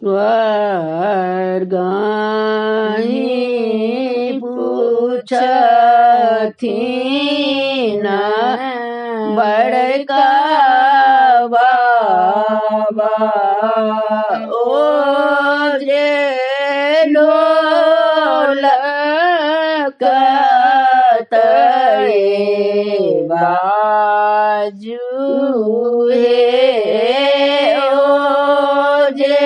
स्वर्गाही पूछथीन बड़का बाबा ओ जे ढोलकतये बाजू हे ओ जे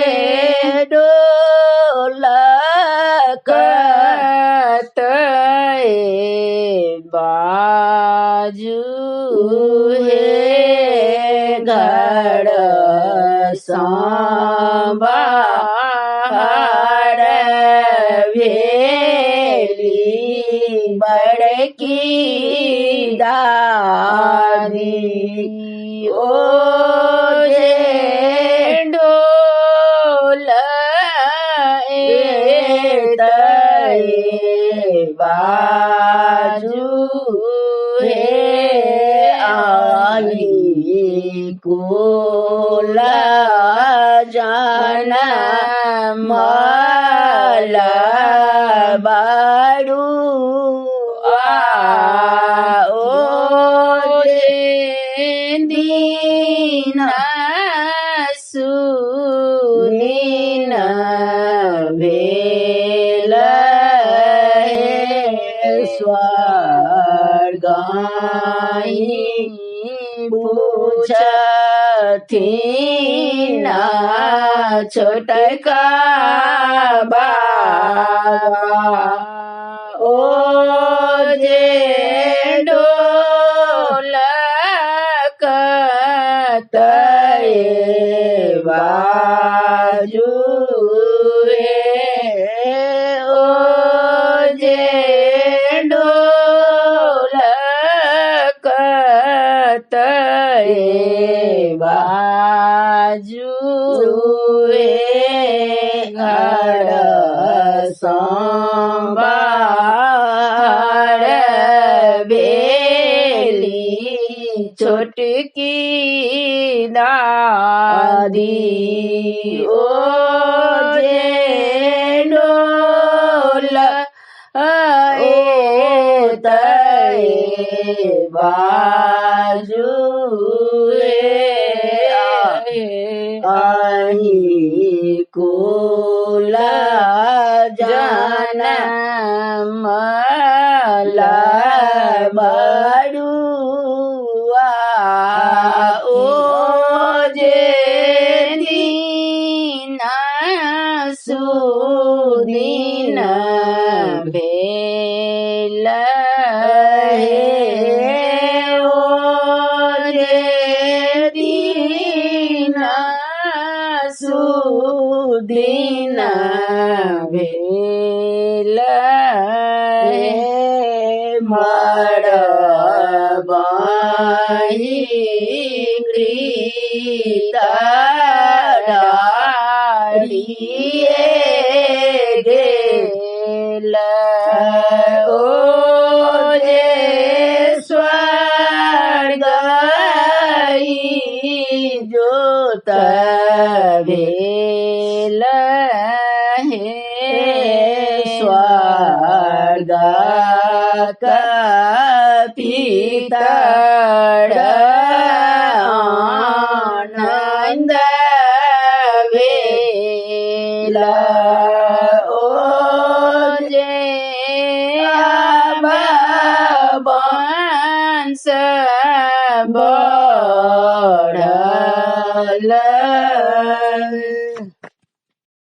ढोलकतये बाजू हे घड़ सांबार भेली बड़की दादी ओ जे ढोलकतये बाजू हे आई कोला जाना माला बाड़ू ओ जे दीना सुनीन भेल स्वर्गाही पूछथीन छोटका बाबा ओ जे ढोलकतये बाजू हे ओ जे ढोलकतये बाजू हे घड़ सांबार भेली छोटकी दादी ओ जे ढोलकतये बाजू आई कोला जाना माला बाड़ुआ ओ जे दीना सुदीन भेल ओ जे दीना सुदीन भेल मरबाही गीताड़िए गेल ओ जे स्वर्गाही जोत भेल स्वर्ग पितर आनंद भेल ओ जे वंश बढ़ल